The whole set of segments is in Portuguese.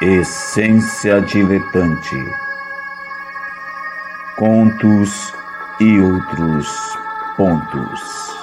Essência Diletante. Contos e outros pontos.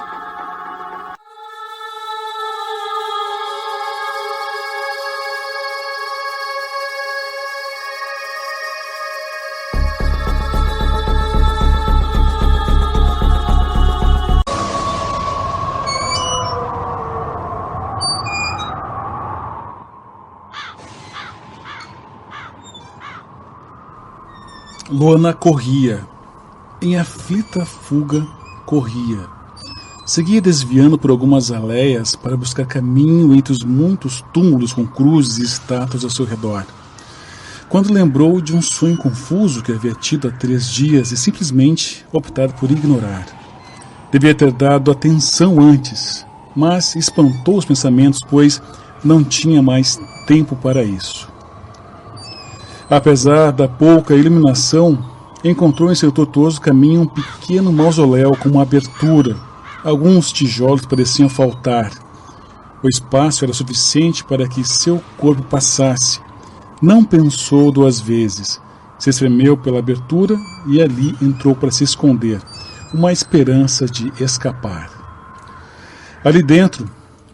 Luana corria, em aflita fuga corria. Seguia desviando por algumas aleias para buscar caminho entre os muitos túmulos com cruzes e estátuas ao seu redor. Quando lembrou de um sonho confuso que havia tido há 3 dias e simplesmente optado por ignorar. Devia ter dado atenção antes, mas espantou os pensamentos, pois não tinha mais tempo para isso. Apesar da pouca iluminação, encontrou em seu tortuoso caminho um pequeno mausoléu com uma abertura. Alguns tijolos pareciam faltar. O espaço era suficiente para que seu corpo passasse. Não pensou 2 vezes. Se espremeu pela abertura e ali entrou para se esconder, uma esperança de escapar. Ali dentro,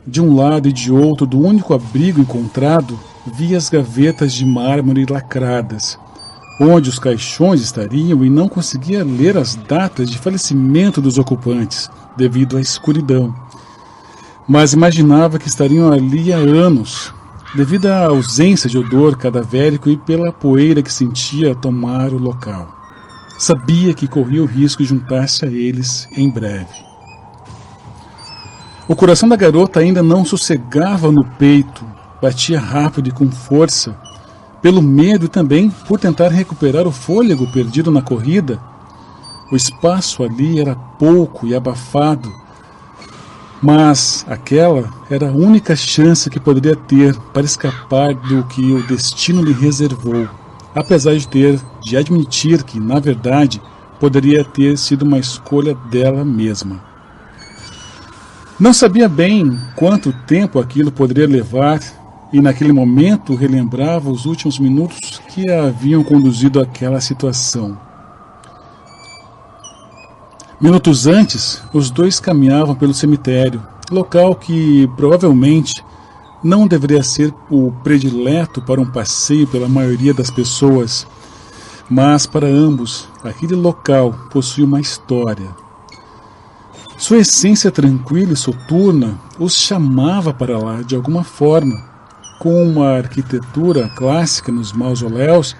de um lado e de outro do único abrigo encontrado, via as gavetas de mármore lacradas, onde os caixões estariam, e não conseguia ler as datas de falecimento dos ocupantes, devido à escuridão. Mas imaginava que estariam ali há anos, devido à ausência de odor cadavérico e pela poeira que sentia tomar o local. Sabia que corria o risco de juntar-se a eles em breve. O coração da garota ainda não sossegava no peito, batia rápido e com força, pelo medo e também por tentar recuperar o fôlego perdido na corrida. O espaço ali era pouco e abafado, mas aquela era a única chance que poderia ter para escapar do que o destino lhe reservou, apesar de ter de admitir que, na verdade, poderia ter sido uma escolha dela mesma. Não sabia bem quanto tempo aquilo poderia levar, e naquele momento relembrava os últimos minutos que a haviam conduzido àquela situação. Minutos antes, os dois caminhavam pelo cemitério, local que provavelmente não deveria ser o predileto para um passeio pela maioria das pessoas, mas para ambos, aquele local possui uma história. Sua essência tranquila e soturna os chamava para lá de alguma forma, com uma arquitetura clássica nos mausoléus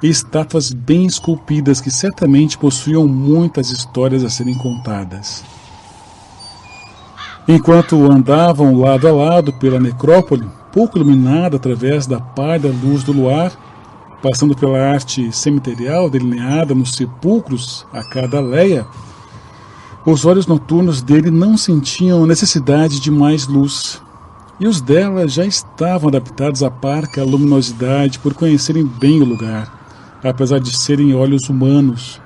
e estátuas bem esculpidas que certamente possuíam muitas histórias a serem contadas. Enquanto andavam lado a lado pela necrópole, pouco iluminada através da pálida luz do luar, passando pela arte cemiterial delineada nos sepulcros a cada aleia, os olhos noturnos dele não sentiam necessidade de mais luz, e os dela já estavam adaptados à parca luminosidade por conhecerem bem o lugar, apesar de serem olhos humanos.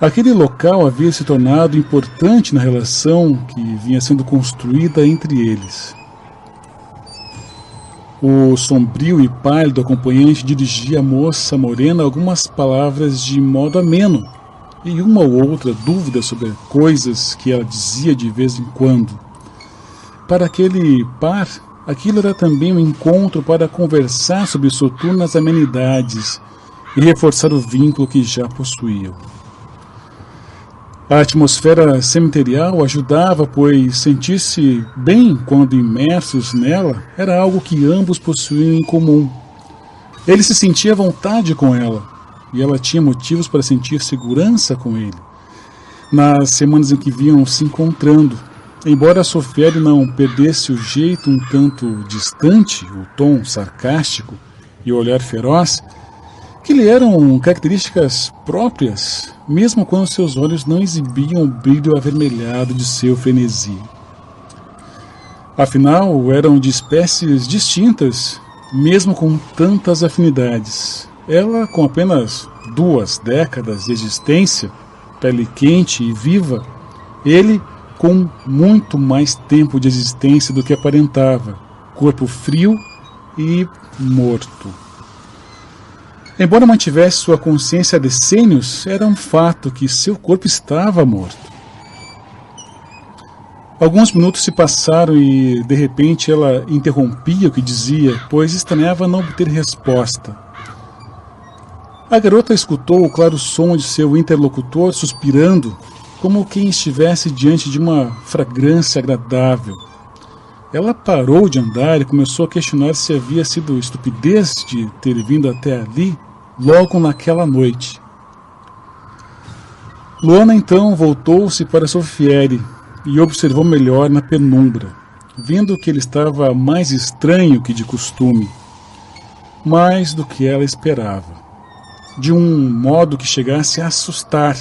Aquele local havia se tornado importante na relação que vinha sendo construída entre eles. O sombrio e pálido acompanhante dirigia à moça morena algumas palavras de modo ameno, e uma ou outra dúvida sobre coisas que ela dizia de vez em quando. Para aquele par, aquilo era também um encontro para conversar sobre soturnas amenidades e reforçar o vínculo que já possuíam. A atmosfera cemiterial ajudava, pois sentir-se bem quando imersos nela era algo que ambos possuíam em comum. Ele se sentia à vontade com ela, e ela tinha motivos para sentir segurança com ele. Nas semanas em que vinham se encontrando, embora Sofério não perdesse o jeito um tanto distante, o tom sarcástico e o olhar feroz, que lhe eram características próprias, mesmo quando seus olhos não exibiam o brilho avermelhado de seu frenesi. Afinal, eram de espécies distintas, mesmo com tantas afinidades. Ela, com apenas 2 décadas de existência, pele quente e viva, ele com muito mais tempo de existência do que aparentava, corpo frio e morto. Embora mantivesse sua consciência há decênios, era um fato que seu corpo estava morto. Alguns minutos se passaram e, de repente, ela interrompia o que dizia, pois estranhava não obter resposta. A garota escutou o claro som de seu interlocutor suspirando, como quem estivesse diante de uma fragrância agradável. Ela parou de andar e começou a questionar se havia sido estupidez de ter vindo até ali logo naquela noite. Luana então voltou-se para Sofieri e observou melhor na penumbra, vendo que ele estava mais estranho que de costume, mais do que ela esperava, de um modo que chegasse a assustar.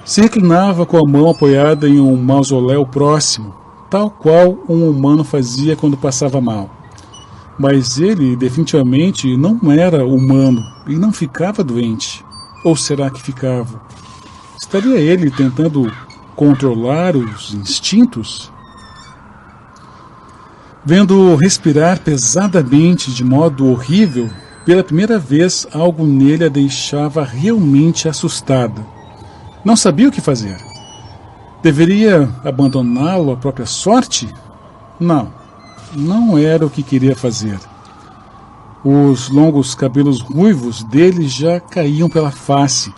Se reclinava com a mão apoiada em um mausoléu próximo, tal qual um humano fazia quando passava mal. Mas ele definitivamente não era humano e não ficava doente. Ou será que ficava? Estaria ele tentando controlar os instintos? Vendo respirar pesadamente de modo horrível, pela primeira vez algo nele a deixava realmente assustada. Não sabia o que fazer. Deveria abandoná-lo à própria sorte? Não era o que queria fazer. Os longos cabelos ruivos dele já caíam pela face,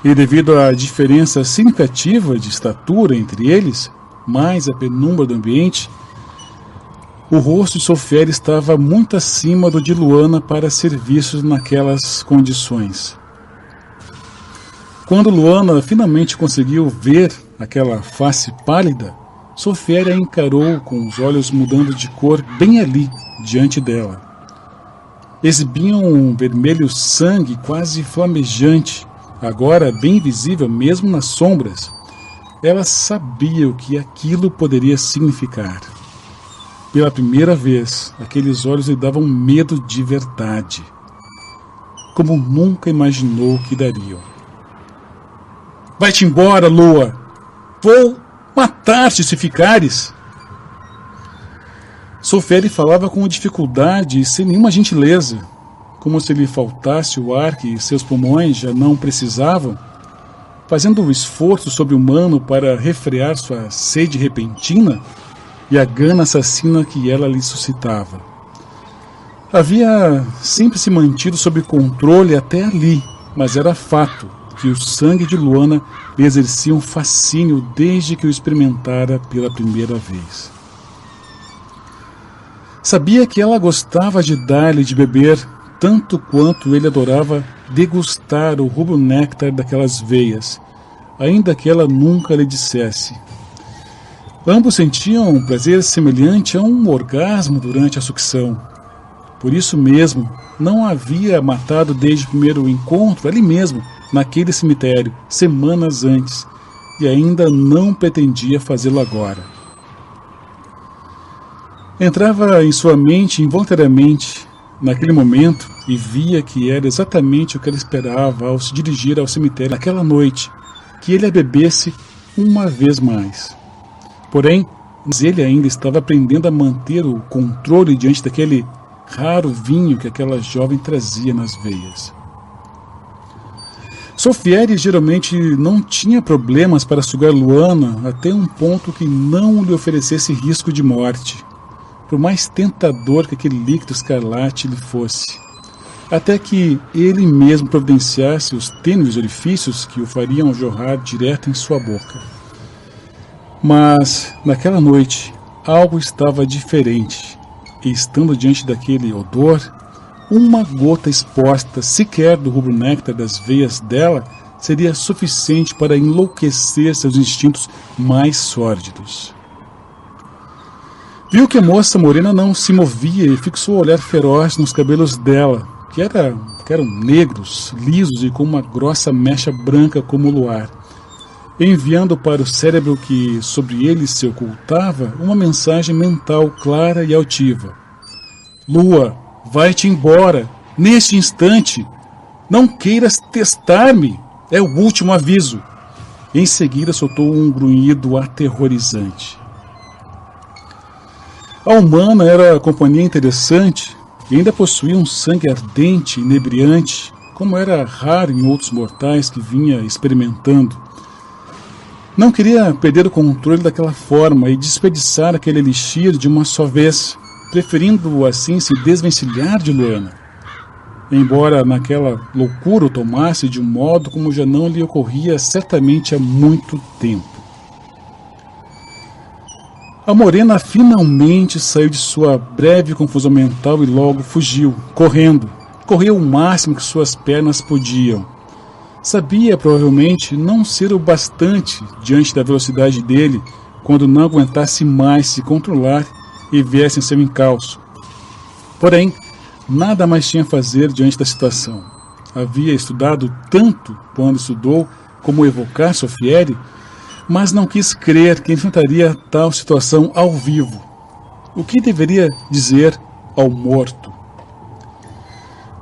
e devido à diferença significativa de estatura entre eles, mais a penumbra do ambiente, o rosto de Sofieri estava muito acima do de Luana para ser visto naquelas condições. Quando Luana finalmente conseguiu ver aquela face pálida, Sofieri a encarou com os olhos mudando de cor bem ali, diante dela. Exibiam um vermelho sangue quase flamejante, agora bem visível mesmo nas sombras. Ela sabia o que aquilo poderia significar. Pela primeira vez, aqueles olhos lhe davam medo de verdade, como nunca imaginou que dariam. Vai-te embora, Lua! Vou matar-te se ficares! Sofieri falava com dificuldade e sem nenhuma gentileza, como se lhe faltasse o ar que seus pulmões já não precisavam, fazendo um esforço sobre-humano para refrear sua sede repentina e a gana assassina que ela lhe suscitava. Havia sempre se mantido sob controle até ali, mas era fato que o sangue de Luana lhe exercia um fascínio desde que o experimentara pela primeira vez. Sabia que ela gostava de dar-lhe de beber tanto quanto ele adorava degustar o rubro néctar daquelas veias, ainda que ela nunca lhe dissesse. Ambos sentiam um prazer semelhante a um orgasmo durante a sucção. Por isso mesmo, não havia matado desde o primeiro encontro ali mesmo, naquele cemitério, semanas antes, e ainda não pretendia fazê-lo agora. Entrava em sua mente involuntariamente, naquele momento, e via que era exatamente o que ela esperava ao se dirigir ao cemitério naquela noite, que ele a bebesse uma vez mais. Porém, ele ainda estava aprendendo a manter o controle diante daquele raro vinho que aquela jovem trazia nas veias. Sofieri geralmente não tinha problemas para sugar Luana até um ponto que não lhe oferecesse risco de morte, por mais tentador que aquele líquido escarlate lhe fosse, até que ele mesmo providenciasse os tênues orifícios que o fariam jorrar direto em sua boca. Mas, naquela noite, algo estava diferente, e estando diante daquele odor, uma gota exposta sequer do rubro néctar das veias dela seria suficiente para enlouquecer seus instintos mais sórdidos. Viu que a moça morena não se movia e fixou o olhar feroz nos cabelos dela, que eram negros, lisos e com uma grossa mecha branca como o luar, enviando para o cérebro que sobre ele se ocultava uma mensagem mental clara e altiva. Lua, vai-te embora, neste instante. Não queiras testar-me, é o último aviso. Em seguida soltou um grunhido aterrorizante. A humana era companhia interessante, e ainda possuía um sangue ardente e inebriante, como era raro em outros mortais que vinha experimentando. Não queria perder o controle daquela forma e desperdiçar aquele elixir de uma só vez, preferindo assim se desvencilhar de Luana. Embora naquela loucura o tomasse de um modo como já não lhe ocorria certamente há muito tempo. A morena finalmente saiu de sua breve confusão mental e logo fugiu, correndo. Correu o máximo que suas pernas podiam. Sabia provavelmente não ser o bastante diante da velocidade dele quando não aguentasse mais se controlar e viesse em seu encalço. Porém, nada mais tinha a fazer diante da situação. Havia estudado tanto quando estudou como evocar Sofieri, mas não quis crer que enfrentaria tal situação ao vivo. O que deveria dizer ao morto?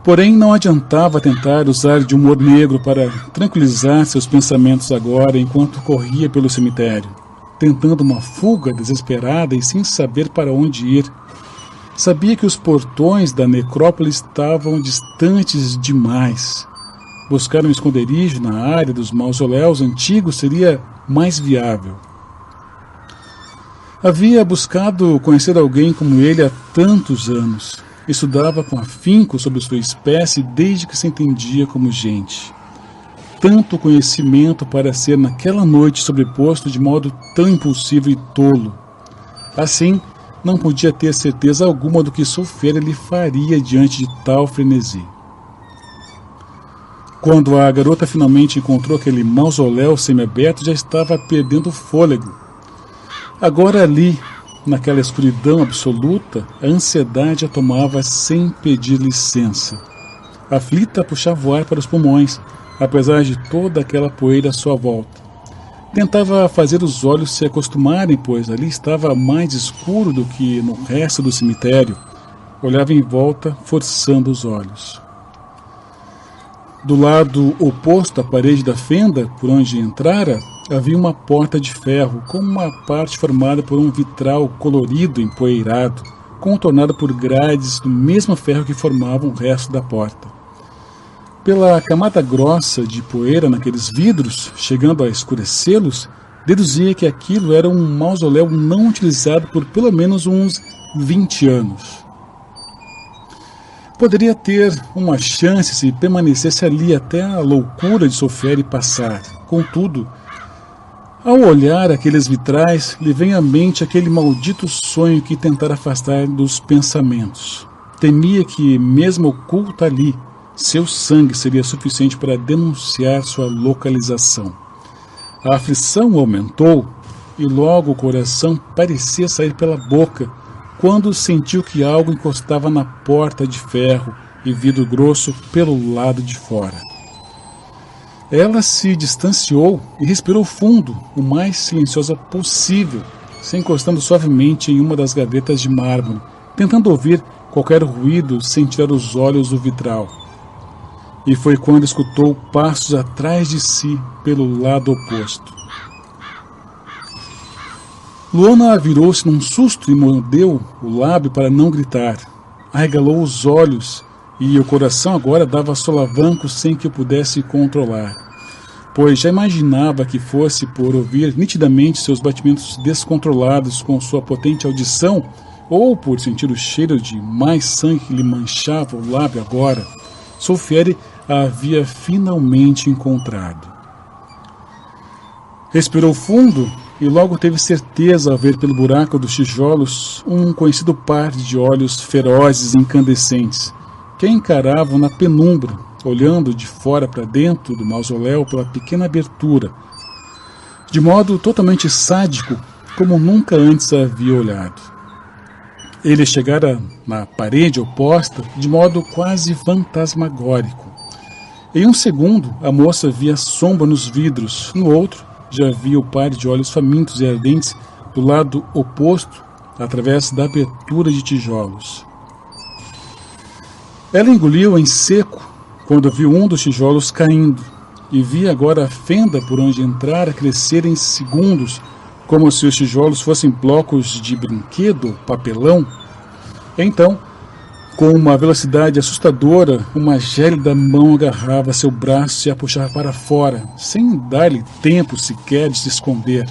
Porém, não adiantava tentar usar de humor negro para tranquilizar seus pensamentos agora enquanto corria pelo cemitério, tentando uma fuga desesperada e sem saber para onde ir. Sabia que os portões da necrópole estavam distantes demais. Buscar um esconderijo na área dos mausoléus antigos seria mais viável. Havia buscado conhecer alguém como ele há tantos anos. Estudava com afinco sobre sua espécie desde que se entendia como gente. Tanto conhecimento para ser naquela noite sobreposto de modo tão impulsivo e tolo. Assim, não podia ter certeza alguma do que Sofieri lhe faria diante de tal frenesi. Quando a garota finalmente encontrou aquele mausoléu semiaberto, já estava perdendo o fôlego. Agora ali, naquela escuridão absoluta, a ansiedade a tomava sem pedir licença. Aflita, puxava o ar para os pulmões, apesar de toda aquela poeira à sua volta. Tentava fazer os olhos se acostumarem, pois ali estava mais escuro do que no resto do cemitério. Olhava em volta, forçando os olhos. Do lado oposto à parede da fenda, por onde entrara, havia uma porta de ferro, com uma parte formada por um vitral colorido empoeirado, contornado por grades do mesmo ferro que formavam o resto da porta. Pela camada grossa de poeira naqueles vidros, chegando a escurecê-los, deduzia que aquilo era um mausoléu não utilizado por pelo menos uns 20 anos. Poderia ter uma chance se permanecesse ali até a loucura de Sofieri passar. Contudo, ao olhar aqueles vitrais, lhe vem à mente aquele maldito sonho que tentara afastar dos pensamentos. Temia que, mesmo oculta ali, seu sangue seria suficiente para denunciar sua localização. A aflição aumentou e logo o coração parecia sair pela boca quando sentiu que algo encostava na porta de ferro e vidro grosso pelo lado de fora. Ela se distanciou e respirou fundo, o mais silenciosa possível, se encostando suavemente em uma das gavetas de mármore, tentando ouvir qualquer ruído sem tirar os olhos do vitral. E foi quando escutou passos atrás de si pelo lado oposto. Luana virou-se num susto e mordeu o lábio para não gritar. Arregalou os olhos e o coração agora dava solavancos sem que o pudesse controlar, pois já imaginava que fosse por ouvir nitidamente seus batimentos descontrolados com sua potente audição ou por sentir o cheiro de mais sangue que lhe manchava o lábio agora. Sofieri a havia finalmente encontrado. Respirou fundo e logo teve certeza ao ver pelo buraco dos tijolos um conhecido par de olhos ferozes e incandescentes que a encaravam na penumbra, olhando de fora para dentro do mausoléu pela pequena abertura, de modo totalmente sádico, como nunca antes havia olhado. Ele chegara na parede oposta de modo quase fantasmagórico. Em um segundo, a moça via sombra nos vidros, no outro, já via o par de olhos famintos e ardentes do lado oposto, através da abertura de tijolos. Ela engoliu em seco quando viu um dos tijolos caindo, e via agora a fenda por onde entrara crescer em segundos, como se os tijolos fossem blocos de brinquedo ou papelão. Então, Com uma velocidade assustadora, uma gélida mão agarrava seu braço e a puxava para fora, sem dar-lhe tempo sequer de se esconder,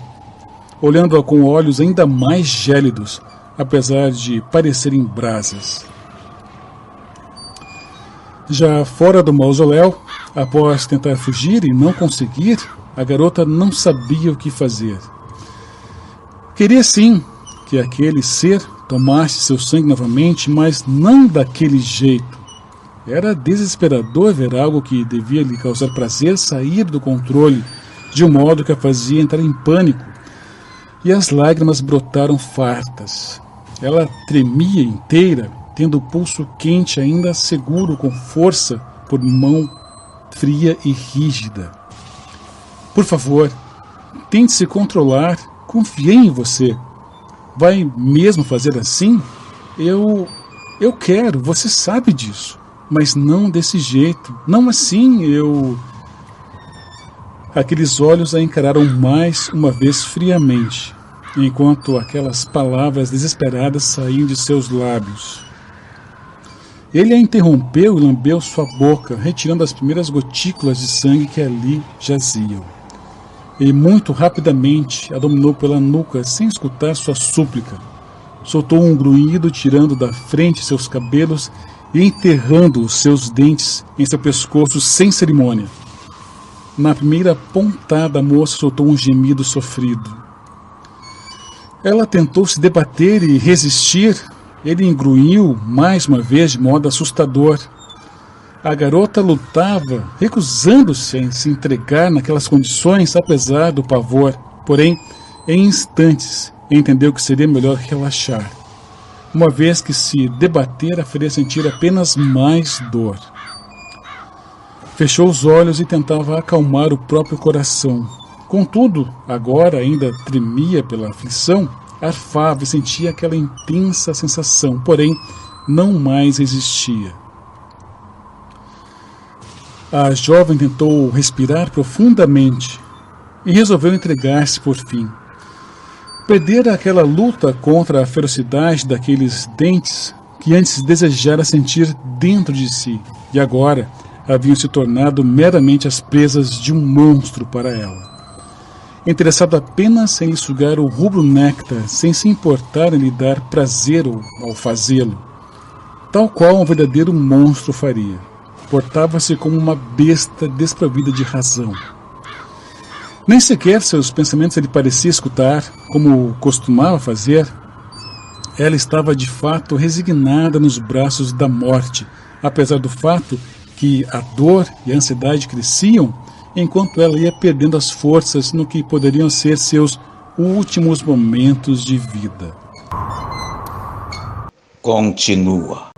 olhando-a com olhos ainda mais gélidos, apesar de parecerem brasas. Já fora do mausoléu, após tentar fugir e não conseguir, a garota não sabia o que fazer. Queria sim que aquele ser tomasse seu sangue novamente, mas não daquele jeito. Era desesperador ver algo que devia lhe causar prazer sair do controle, de um modo que a fazia entrar em pânico, e as lágrimas brotaram fartas. Ela tremia inteira, tendo o pulso quente ainda seguro com força por mão fria e rígida. Por favor, tente se controlar, confiei em você. Vai mesmo fazer assim? Eu quero, você sabe disso. Mas não desse jeito, não assim, Aqueles olhos a encararam mais uma vez friamente, enquanto aquelas palavras desesperadas saíam de seus lábios. Ele a interrompeu e lambeu sua boca, retirando as primeiras gotículas de sangue que ali jaziam. E muito rapidamente a dominou pela nuca sem escutar sua súplica. Soltou um grunhido, tirando da frente seus cabelos e enterrando os seus dentes em seu pescoço sem cerimônia. Na primeira pontada, a moça soltou um gemido sofrido. Ela tentou se debater e resistir. Ele engruiu mais uma vez de modo assustador. A garota lutava, recusando-se a se entregar naquelas condições, apesar do pavor. Porém, em instantes, entendeu que seria melhor relaxar, uma vez que se debater a faria sentir apenas mais dor. Fechou os olhos e tentava acalmar o próprio coração. Contudo, agora ainda tremia pela aflição, arfava e sentia aquela intensa sensação, porém, não mais existia. A jovem tentou respirar profundamente e resolveu entregar-se por fim. Perdera aquela luta contra a ferocidade daqueles dentes que antes desejara sentir dentro de si e agora haviam se tornado meramente as presas de um monstro para ela. Interessado apenas em lhe sugar o rubro néctar, sem se importar em lhe dar prazer ao fazê-lo, tal qual um verdadeiro monstro faria. Portava-se como uma besta desprovida de razão. Nem sequer seus pensamentos ele parecia escutar, como costumava fazer. Ela estava de fato resignada nos braços da morte, apesar do fato que a dor e a ansiedade cresciam, enquanto ela ia perdendo as forças no que poderiam ser seus últimos momentos de vida. Continua.